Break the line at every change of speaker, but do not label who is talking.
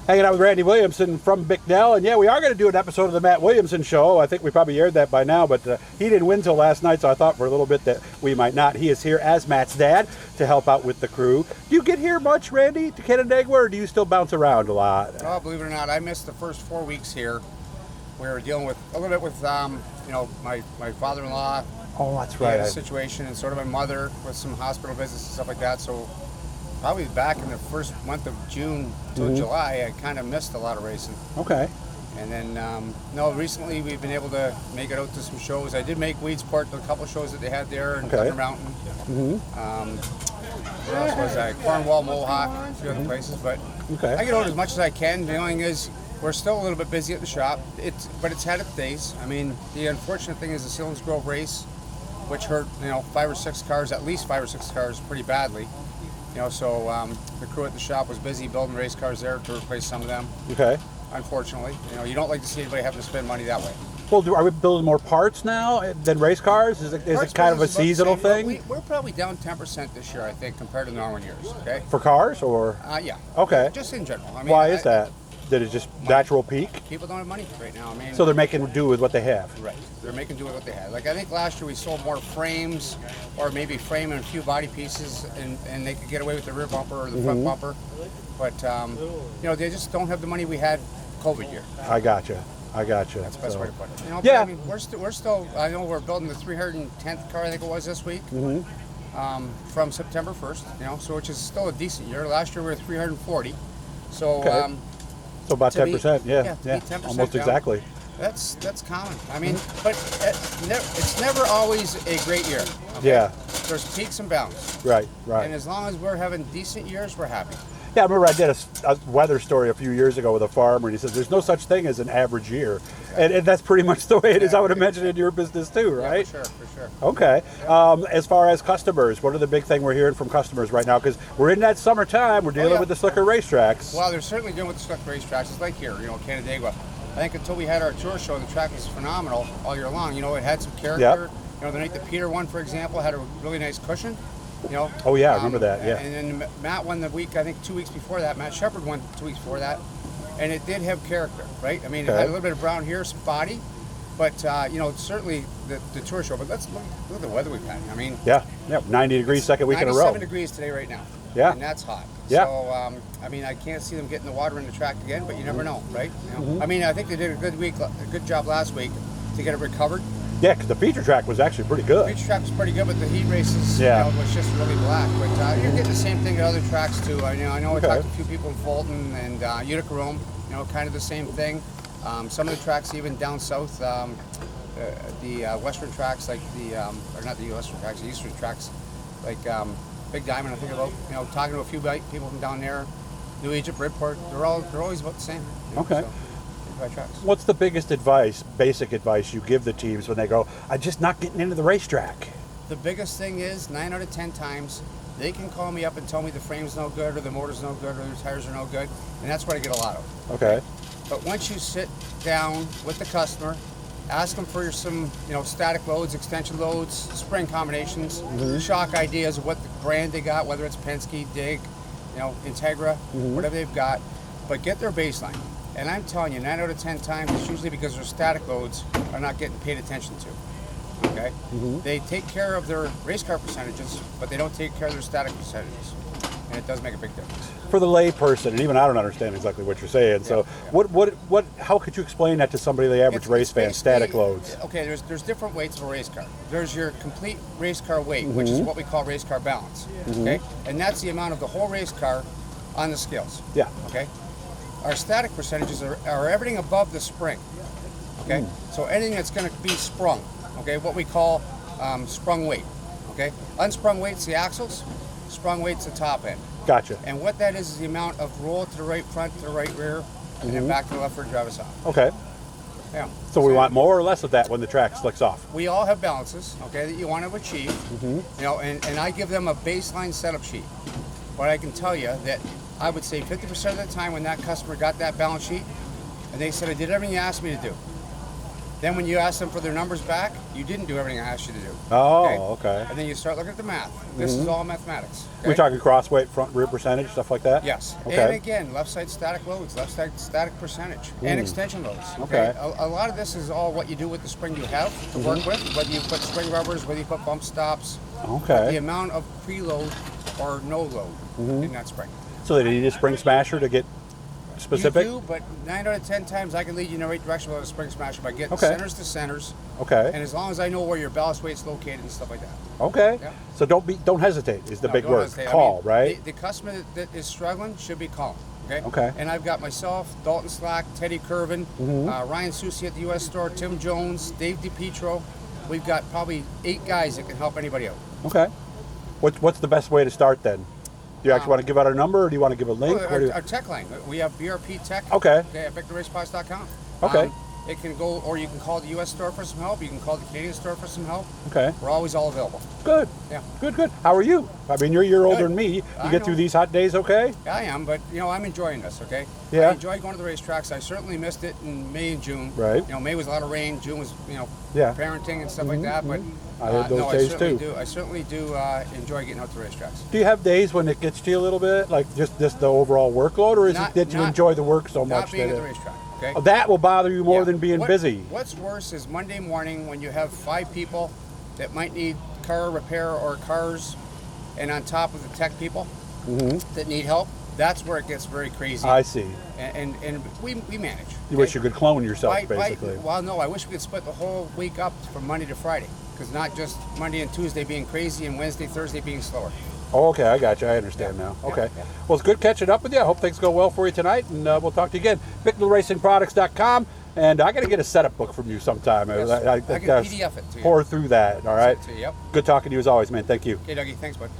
Hanging out with Randy Williamson from Bicknell, and yeah, we are going to do an episode of the Matt Williamson Show. I think we probably aired that by now, but he didn't win till last night, so I thought for a little bit that we might not. He is here as Matt's dad to help out with the crew. Do you get here much, Randy, to Canandaigua, or do you still bounce around a lot?
Oh, believe it or not, I missed the first 4 weeks here. We were dealing with a little bit with, my father-in-law.
Oh, that's right.
The situation, and sort of my mother with some hospital visits and stuff like that. So probably back in the first month of June till July, I kind of missed a lot of racing.
Okay.
And then, recently we've been able to make it out to some shows. I did make Weedsport, the couple shows that they had there in Thunder Mountain. Where else was I? Cornwall, Mohawk, a few other places. But I get out as much as I can. The only thing is, we're still a little bit busy at the shop. But it's had its days. I mean, the unfortunate thing is the Sealands Grove race, which hurt, 5 or 6 cars, at least 5 or 6 cars, pretty badly. So the crew at the shop was busy building race cars there to replace some of them. Okay. Unfortunately, you don't like to see anybody having to spend money that way.
Well, are we building more parts now than race cars? Is it kind of a seasonal thing?
We're probably down 10% this year, I think, compared to normal years. Okay.
For cars, or?
Yeah.
Okay.
Just in general. I mean,
why is that? Did it just natural peak?
People don't have money right now. I mean,
so they're making do with what they have.
Right. They're making do with what they have. Like I think last year we sold more frames, or maybe frame and a few body pieces, and they could get away with the rear bumper or the front bumper. But they just don't have the money we had COVID year.
I gotcha. That's
the best way to put it. I mean, we're still. I know we're building the 310th car. I think it was this week. From September 1st. So which is still a decent year. Last year we were 340. So.
Okay. So about 10%, yeah,
10%
almost
down.
Exactly.
That's common. I mean, but it's never always a great year. Okay?
Yeah.
There's peaks and valleys.
Right.
And as long as we're having decent years, we're happy.
Yeah, I remember I did a weather story a few years ago with a farmer, and he said there's no such thing as an average year. Exactly. And that's pretty much the way it is, I would imagine, in your business too, right?
Yeah, for sure.
Okay. As far as customers, what are the big thing we're hearing from customers right now? Because we're in that summertime, we're dealing with the slicker racetracks.
Well, they're certainly dealing with the slicker racetracks. It's like here, Canandaigua. I think until we had our tour show, the track was phenomenal all year long. It had some character. The night that Peter won, for example, had a really nice cushion.
Oh yeah, I remember that. Yeah.
And then Matt won the week, I think 2 weeks before that. Matt Shepard won 2 weeks before that, and it did have character, right? I mean, It had a little bit of brown hair, spotty, but certainly the tour show. But let's look at the weather we've had. I mean,
90 degrees second week in a row.
97 degrees today right now.
Yeah,
and that's hot.
Yeah.
So I mean, I can't see them getting the water in the track again, but you never know, right? I mean, I think they did a good job last week to get it recovered.
Yeah, because the feature track was actually pretty good.
The feature track was pretty good, but the heat races was just really black. But you're getting the same thing at other tracks too. I know I talked to a few people in Fulton and Utica Rome, kind of the same thing. Some of the tracks even down south, the western tracks like or not the western tracks, the eastern tracks, like Big Diamond, I think about, talking to a few people from down there, New Egypt, Bridport, they're always about the same. So.
What's the biggest basic advice you give the teams when they go, I'm just not getting into the racetrack?
The biggest thing is 9 out of 10 times they can call me up and tell me the frame's no good or the motor's no good or the tires are no good, and that's what I get a lot of.
Okay.
But once you sit down with the customer, ask them for some static loads, extension loads, spring combinations, shock ideas of what the brand they got, whether it's Penske, Dig, Integra, whatever they've got, but get their baseline. And I'm telling you, 9 out of 10 times, it's usually because their static loads are not getting paid attention to. Okay? They take care of their race car percentages, but they don't take care of their static percentages. And it does make a big difference.
For the lay person, and even I don't understand exactly what you're saying, so how could you explain that to somebody, the average race fan, static loads?
Okay, there's different weights of a race car. There's your complete race car weight, which is what we call race car balance. Okay? And that's the amount of the whole race car on the scales.
Yeah.
Okay? Our static percentages are everything above the spring, okay? So anything that's going to be sprung, okay, what we call sprung weight, okay? Unsprung weight's the axles, sprung weight's the top end.
Gotcha.
And what that is the amount of roll to the right front, to the right rear, and then back to the left for drive us off.
Okay.
Yeah.
So we want more or less of that when the track slicks off?
We all have balances, okay, that you want to achieve, and I give them a baseline setup sheet. But I can tell you that I would say 50% of the time when that customer got that balance sheet and they said, I did everything you asked me to do, Then when you ask them for their numbers back, you didn't do everything I asked you to do.
Oh, okay.
And then you start looking at the math. This is all mathematics. Okay?
We're talking cross weight, front rear percentage, stuff like that?
Yes.
Okay.
And again, left side static loads, left side static percentage, and extension loads.
Okay.
A lot of this is all what you do with the spring you have to work with, whether you put spring rubbers, whether you put bump stops.
Okay.
The amount of preload or no load in that spring.
So they need a spring smasher to get specific?
You do, but 9 out of 10 times I can lead you in the right direction with a spring smasher by getting
Okay.
centers to centers.
Okay.
And as long as I know where your ballast weight's located and stuff like that.
Okay.
Yeah.
So don't hesitate is the
No,
big
don't
word.
hesitate.
Call,
I mean,
right?
The customer that is struggling should be calling. Okay.
Okay.
And I've got myself, Dalton Slack, Teddy Curvin, Ryan Susi at the U.S. store, Tim Jones, Dave DiPietro. We've got probably 8 guys that can help anybody out.
Okay. What's the best way to start then? Do you actually want to give out our number, or do you want to give a link?
Our tech line. We have BRP Tech.
Okay.
At BicknellRaceProducts.com.
Okay.
It can go, or you can call the U.S. store for some help. You can call the Canadian store for some help.
Okay.
We're always all available.
Good.
Yeah.
Good. How are you? I mean, you're a year older
Good.
than me. You
I
get through
know.
these hot days okay?
I am, but I'm enjoying this. Okay.
Yeah.
I enjoy going to the racetracks. I certainly missed it in May and June.
Right.
May was a lot of rain. June was
Yeah.
parenting and stuff like that. But
I had those
no,
days
I certainly
too.
do. I certainly do enjoy getting out to the racetracks.
Do you have days when it gets to you a little bit, like just the overall workload, or is it that you enjoy the work so
Not
much
being
that
at the racetrack. Okay.
that will bother you more
Yeah.
than being busy?
What's worse is Monday morning when you have 5 people that might need car repair or cars, and on top of the tech people that need help. That's where it gets very crazy.
I see.
And we manage.
You wish you could clone yourself, basically.
Well, no, I wish we could split the whole week up from Monday to Friday, because not just Monday and Tuesday being crazy and Wednesday, Thursday being slower.
Oh, okay, I got you. I understand now. Okay.
Yeah.
Well, it's good catching up with you. I hope things go well for you tonight, and we'll talk to you again. BicknellRacingProducts.com, and I got to get a setup book from you sometime.
Yes,
I
I can
gotta
PDF it to you.
pour through that, all right?
Send it to you, yep.
Good talking to you as always, man. Thank you.
Okay, Dougie, thanks, bud.